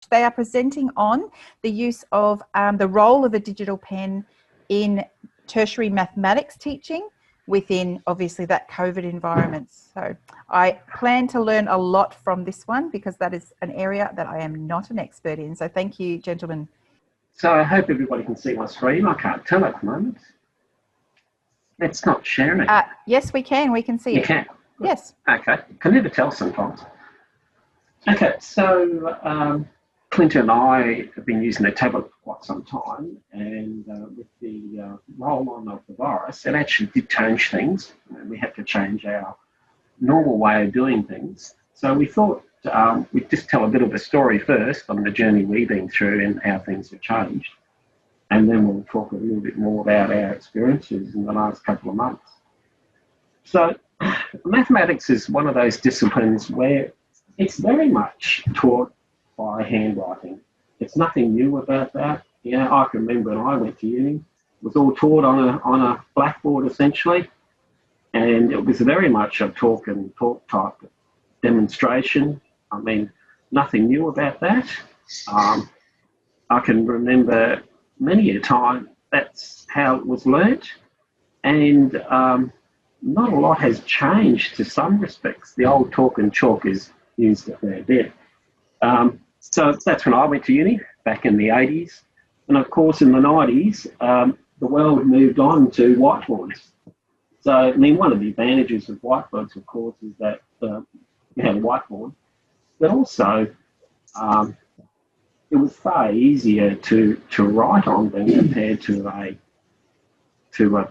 They are presenting on the use of the role of a digital pen in tertiary mathematics teaching within, obviously, that COVID environment. So I plan to learn a lot from this one because that is an area that I am not an expert in. So thank you, gentlemen. So I hope everybody can see my screen. I can't tell at the moment. It's not sharing it. Yes, we can. We can see it. You can? Yes. Okay. Can never tell sometimes. Okay, so Clinton and I have been using the tablet for quite some time, and with the roll-on of the virus, it actually did change things. We had to change our normal way of doing things. So we thought we'd just tell a bit of a story first on the journey we've been through and how things have changed. And then we'll talk a little bit more about our experiences in the last couple of months. So mathematics is one of those disciplines where it's very much taught by handwriting. It's nothing new about that. You know, I can remember when I went to uni, it was all taught on a blackboard essentially, and it was very much a talk and talk type demonstration. I mean, nothing new about that. I can remember many a time that's how it was learnt, and not a lot has changed to some respects. The old talk and chalk is used a fair bit. So that's when I went to uni back in the 80s. And of course in the 90s, the world moved on to whiteboards. So, I mean, one of the advantages of whiteboards, of course, is that you have a whiteboard, but also it was far easier to write on than compared to a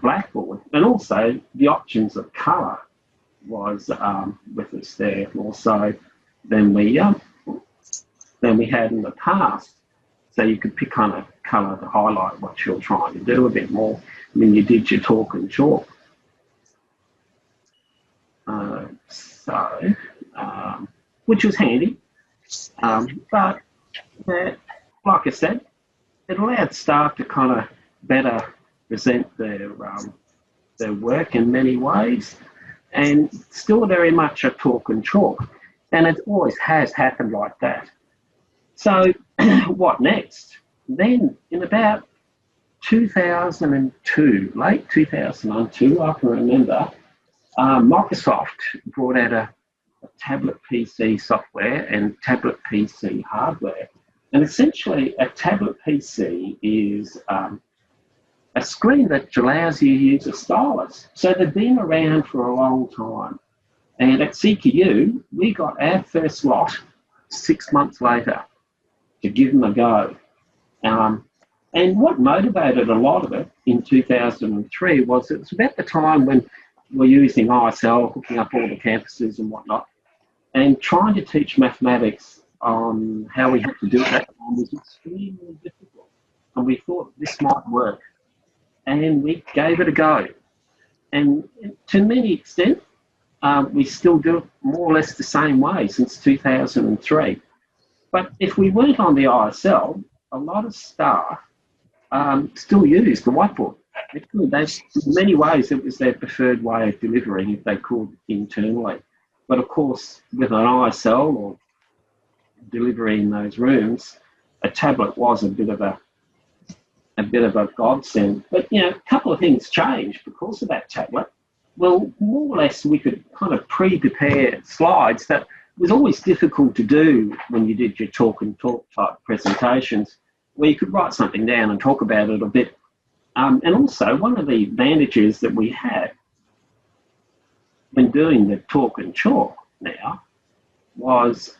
blackboard. And also the options of colour was with us there more so than we had in the past. So you could pick kind of colour to highlight what you're trying to do a bit more when you did your talk and chalk. Which was handy, but like I said, it allowed staff to kind of better present their work in many ways, and still very much a talk and chalk, and it always has happened like that. So what next? Then in about 2002, late 2002, I can remember, Microsoft brought out a tablet PC software and tablet PC hardware. And essentially a tablet PC is a screen that allows you to use a stylus. So they've been around for a long time. And at CQU, we got our first lot 6 months later to give them a go. And what motivated a lot of it in 2003 was it was about the time when we're using ISL, hooking up all the campuses and whatnot, and trying to teach mathematics on how we had to do it at that time was extremely difficult. And we thought this might work. And we gave it a go. And to many extent, we still do it more or less the same way since 2003. But if we weren't on the ISL, a lot of staff still use the whiteboard. In many ways, it was their preferred way of delivering if they could internally. But of course, with an ISL or delivery in those rooms, a tablet was a bit of a godsend. But you know, a couple of things changed because of that tablet. Well, more or less, we could kind of pre-prepare slides that was always difficult to do when you did your talk and talk type presentations, where you could write something down and talk about it a bit. And also, one of the advantages that we had when doing the talk and chalk now was,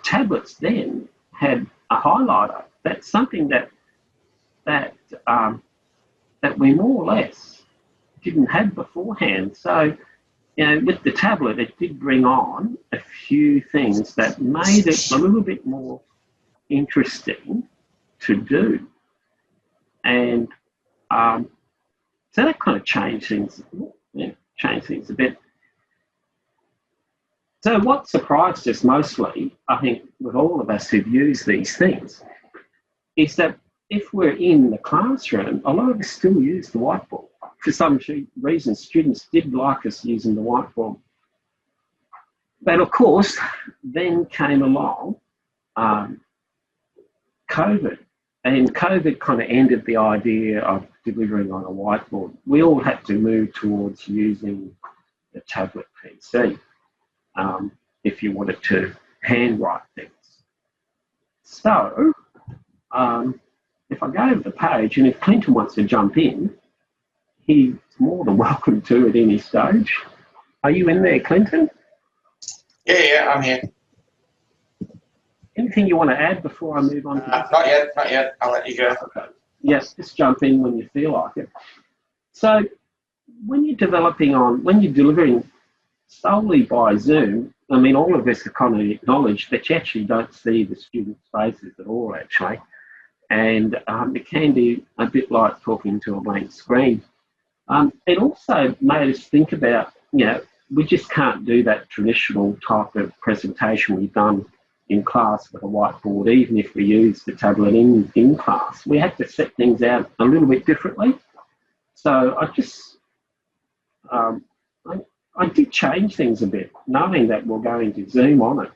tablets then had a highlighter. That's something that we more or less didn't have beforehand. So, you know, with the tablet, it did bring on a few things that made it a little bit more interesting to do. And so that kind of changed things a bit. So what surprised us mostly, I think, with all of us who've used these things, is that if we're in the classroom, a lot of us still use the whiteboard. For some reason, students did like us using the whiteboard. But of course, then came along COVID. And COVID kind of ended the idea of delivering on a whiteboard. We all had to move towards using the tablet PC if you wanted to handwrite things. So, if I go to the page, and if Clinton wants to jump in, he's more than welcome to at any stage. Are you in there, Clinton? Yeah, I'm here. Anything you want to add before I move on? Not yet. I'll let you go. Okay. Yes, just jump in when you feel like it. So, when you're delivering solely by Zoom, I mean, all of us have kind of acknowledged that you actually don't see the students' faces at all, actually. And it can be a bit like talking to a blank screen. It also made us think about, we just can't do that traditional type of presentation we've done in class with a whiteboard, even if we use the tablet in class. We have to set things out a little bit differently. So I did change things a bit, knowing that we're going to Zoom on it.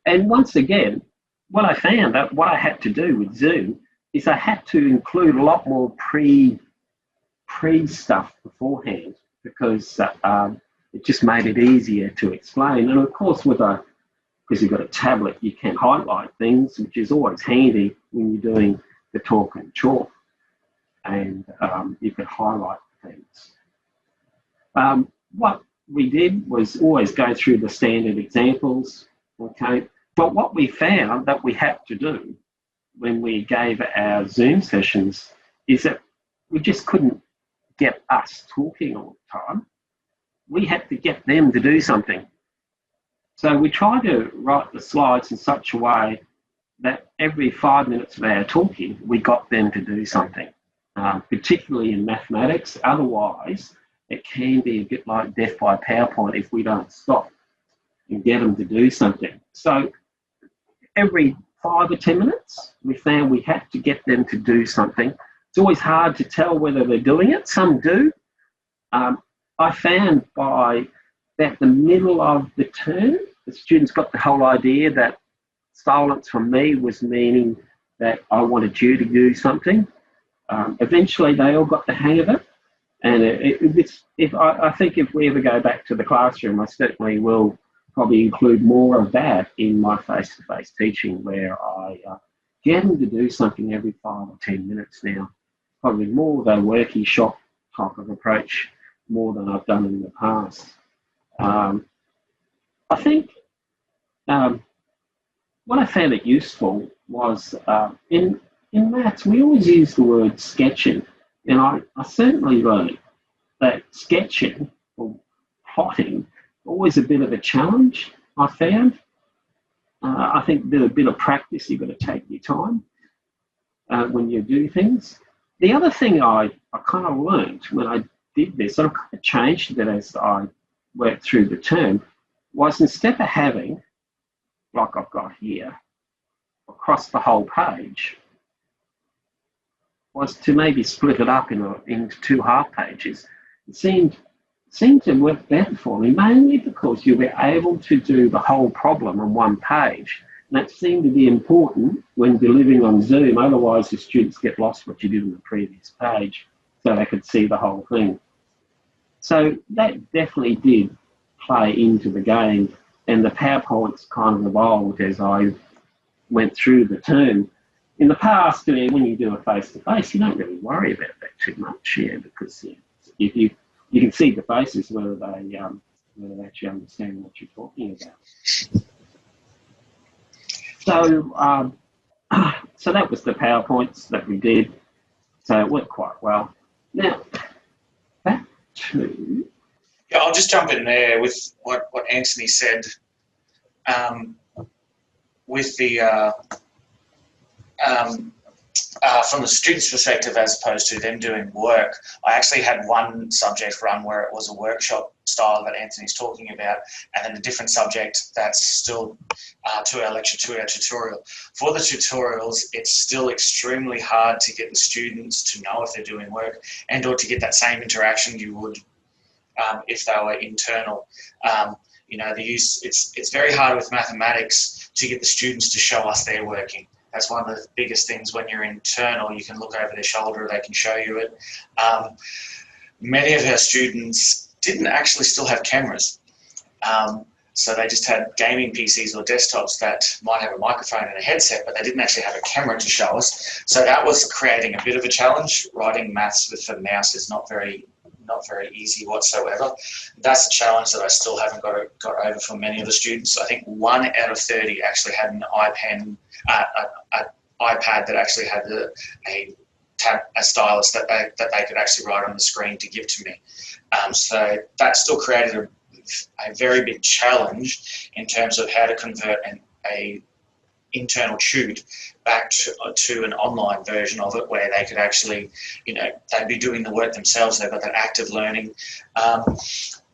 And once again, what I found that what I had to do with Zoom is I had to include a lot more pre stuff beforehand, because it just made it easier to explain. And of course, because you've got a tablet, you can highlight things, which is always handy when you're doing the talk and chalk, and you can highlight things. What we did was always go through the standard examples, okay? But what we found that we had to do when we gave our Zoom sessions is that we just couldn't get us talking all the time. We had to get them to do something. So we tried to write the slides in such a way that every 5 minutes of our talking, we got them to do something, particularly in mathematics. Otherwise, it can be a bit like death by PowerPoint if we don't stop and get them to do something. So every 5 or 10 minutes, we found we had to get them to do something. It's always hard to tell whether they're doing it. Some do. I found by about the middle of the term, the students got the whole idea that silence from me was meaning that I wanted you to do something. Eventually, they all got the hang of it. And I think if we ever go back to the classroom, I certainly will probably include more of that in my face-to-face teaching, where I get them to do something every 5 or 10 minutes now. Probably more of a working shop type of approach, more than I've done in the past. I think what I found it useful was in maths, we always use the word sketching. And I certainly learned that sketching or plotting always a bit of a challenge, I found. I think with a bit of practice, you've got to take your time when you do things. The other thing I kind of learned when I did this, and I kind of changed it as I worked through the term, was instead of having, like I've got here, across the whole page, was to maybe split it up into 2 half pages. It seemed to work better for me, mainly because you'll be able to do the whole problem on 1 page. And that seemed to be important when delivering on Zoom. Otherwise, the students get lost what you did on the previous page, so they could see the whole thing. So that definitely did play into the game, and the PowerPoints kind of evolved as I went through the term. In the past, when you do a face-to-face, you don't really worry about that too much, because if you can see the faces whether they actually understand what you're talking about. So that was the PowerPoints that we did. So it worked quite well. Now, back to... Yeah, I'll just jump in there with what Antony said. With the from the student's perspective, as opposed to them doing work, I actually had one subject run where it was a workshop style that Antony's talking about, and then a different subject that's still 2-hour lecture, 2-hour tutorial. For the tutorials, it's still extremely hard to get the students to know if they're doing work, and or to get that same interaction you would if they were internal. You know, it's very hard with mathematics to get the students to show us they're working. That's one of the biggest things when you're internal. You can look over their shoulder, they can show you it. Many of our students didn't actually still have cameras. So they just had gaming PCs or desktops that might have a microphone and a headset, but they didn't actually have a camera to show us. So that was creating a bit of a challenge. Writing maths with the mouse is not very easy whatsoever. That's a challenge that I still haven't got over for many of the students. I think 1 out of 30 actually had an iPad that actually had a stylus that they could actually write on the screen to give to me. So that still created a very big challenge in terms of how to convert a internal tute back to an online version of it, where they could actually, you know, they'd be doing the work themselves. They've got that active learning.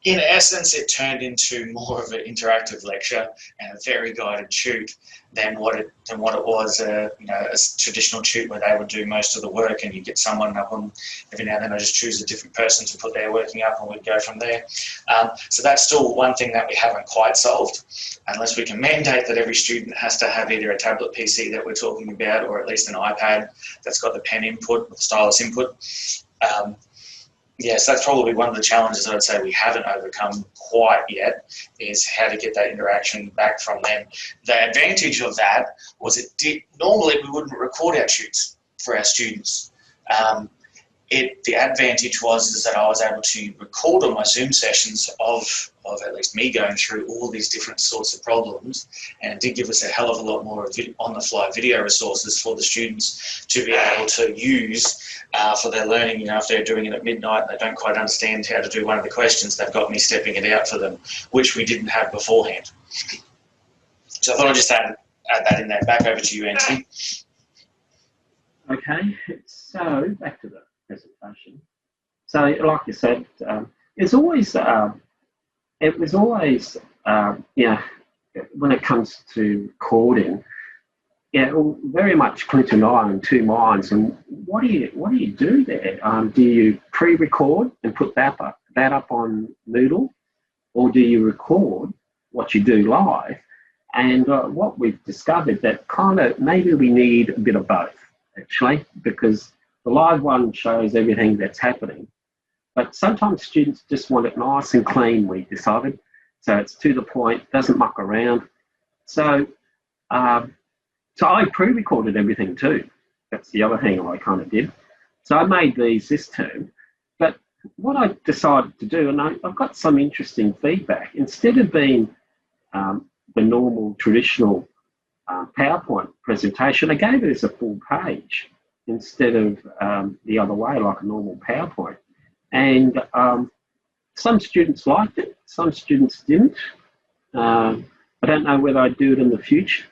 In essence, it turned into more of an interactive lecture and a very guided tute than what it was, you know, a traditional tute where they would do most of the work, and you get someone up on every now and then. I just choose a different person to put their working up, and we'd go from there. So that's still one thing that we haven't quite solved, unless we can mandate that every student has to have either a tablet PC that we're talking about, or at least an iPad that's got the pen input, the stylus input. Yes, that's probably one of the challenges I'd say we haven't overcome quite yet, is how to get that interaction back from them. The advantage of that was normally we wouldn't record our tutes for our students. The advantage was that I was able to record on my Zoom sessions of at least me going through all these different sorts of problems, and it did give us a hell of a lot more on-the-fly video resources for the students to be able to use for their learning. You know, if they're doing it at midnight and they don't quite understand how to do one of the questions, they've got me stepping it out for them, which we didn't have beforehand. So I thought I'd just add that in there. Back over to you, Antony. Okay, so back to the presentation. So, like you said, it was always, yeah, when it comes to recording, yeah, very much Clinton and I in two minds. And what do you do there? Do you pre-record and put that up on Moodle, or do you record what you do live? And what we've discovered, that kind of maybe we need a bit of both, actually, because the live one shows everything that's happening, but sometimes students just want it nice and clean, we decided. So it's to the point, doesn't muck around. So, so I pre-recorded everything too. That's the other thing I kind of did. So I made these this term, but what I decided to do, and I've got some interesting feedback, instead of being the normal traditional PowerPoint presentation, I gave it as a full page instead of the other way, like a normal PowerPoint. And some students liked it, some students didn't. I don't know whether I'd do it in the future.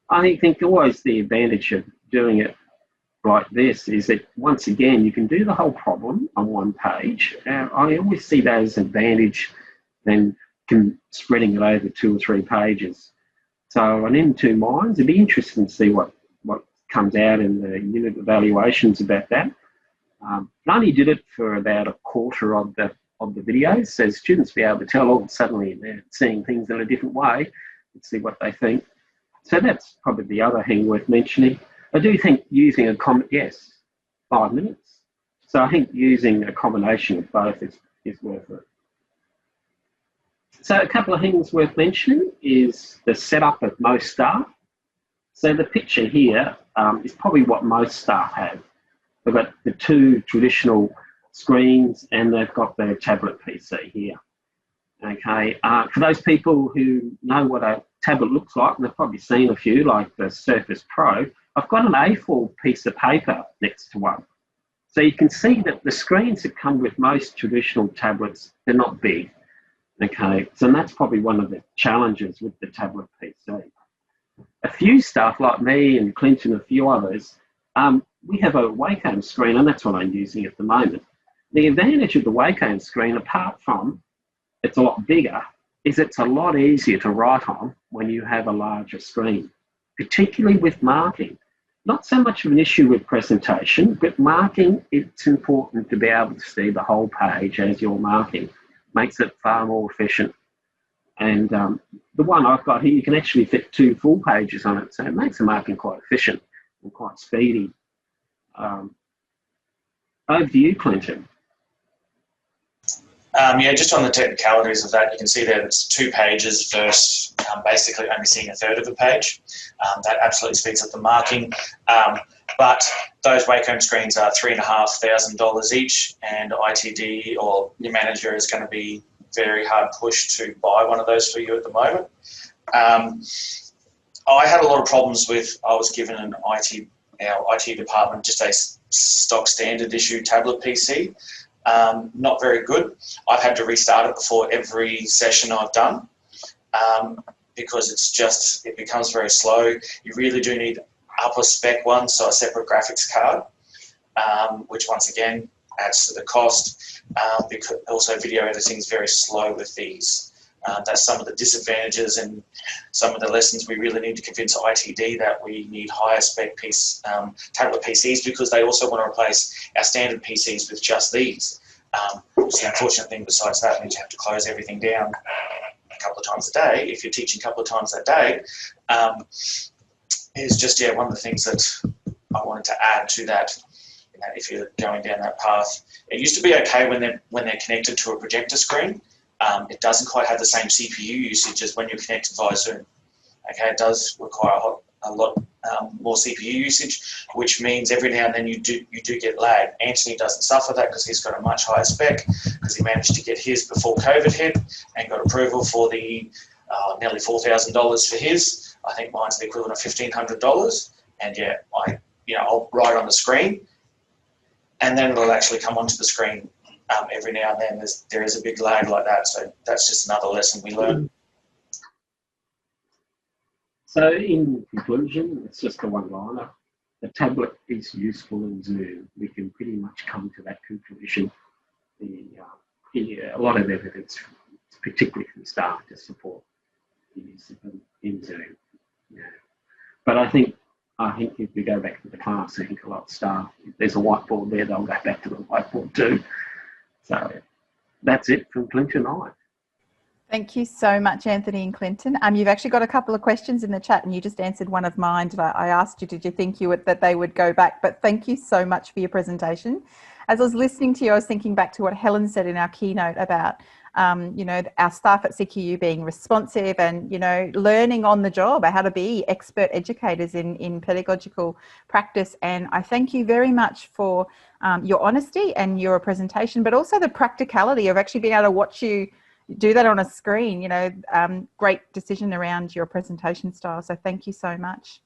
I think always the advantage of doing it like this is that, once again, you can do the whole problem on one page. I always see that as an advantage than spreading it over 2 or 3 pages. So I'm in two minds. It'd be interesting to see what comes out in the unit evaluations about that. I only did it for about a quarter of the videos, so students be able to tell, oh, suddenly they're seeing things in a different way. Let's see what they think. So that's probably the other thing worth mentioning. I do think using yes, 5 minutes. So I think using a combination of both is worth it. So a couple of things worth mentioning is the setup of most staff. So the picture here is probably what most staff have. They've got the 2 traditional screens, and they've got their tablet PC here. Okay, for those people who know what a tablet looks like, and they've probably seen a few, like the Surface Pro, I've got an A4 piece of paper next to one. So you can see that the screens that come with most traditional tablets, they're not big. Okay, so that's probably one of the challenges with the tablet PC. A few staff like me and Clinton and a few others, we have a Wacom screen, and that's what I'm using at the moment. The advantage of the Wacom screen, apart from it's a lot bigger, is it's a lot easier to write on when you have a larger screen, particularly with marking. Not so much of an issue with presentation, but marking, it's important to be able to see the whole page as you're marking. Makes it far more efficient. And the one I've got here, you can actually fit 2 full pages on it, so it makes the marking quite efficient and quite speedy. Over to you, Clinton. Yeah, just on the technicalities of that, you can see that it's 2 pages versus basically only seeing a third of a page. That absolutely speeds up the marking. But those Wacom screens are $3,500 each, and ITD or your manager is going to be very hard pushed to buy one of those for you at the moment. I had a lot of problems with, I was given our IT department just a stock standard issue tablet PC. Not very good. I've had to restart it before every session I've done because it becomes very slow. You really do need upper spec one, so a separate graphics card, which once again adds to the cost. Because also video editing is very slow with these. That's some of the disadvantages, and some of the lessons we really need to convince ITD that we need higher spec tablet PCs, because they also want to replace our standard PCs with just these. The unfortunate thing besides that means you have to close everything down a couple of times a day. If you're teaching a couple of times a day, is just one of the things that I wanted to add to that. If you're going down that path, it used to be okay when they're connected to a projector screen. It doesn't quite have the same CPU usage as when you're connected via Zoom. Okay, it does require a lot more CPU usage, which means every now and then you do get lag. Antony doesn't suffer that because he's got a much higher spec, because he managed to get his before COVID hit and got approval for the nearly $4,000 for his. I think mine's the equivalent of $1,500, and I'll write on the screen, and then it'll actually come onto the screen. Every now and then there is a big lag like that, so that's just another lesson we learn. So in conclusion, it's just a one-liner. The tablet is useful in Zoom. We can pretty much come to that conclusion. A lot of evidence, particularly from staff, to support the use of them in Zoom. Yeah. But I think if we go back to the class, I think a lot of staff, if there's a whiteboard there, they'll go back to the whiteboard too. So that's it from Clinton and I. Thank you so much, Anthony and Clinton. You've actually got a couple of questions in the chat, and you just answered one of mine. I asked you, did you think that they would go back? But thank you so much for your presentation. As I was listening to you, I was thinking back to what Helen said in our keynote about, our staff at CQU being responsive and, learning on the job, how to be expert educators in pedagogical practice. And I thank you very much for your honesty and your presentation, but also the practicality of actually being able to watch you do that on a screen. Great decision around your presentation style. So thank you so much.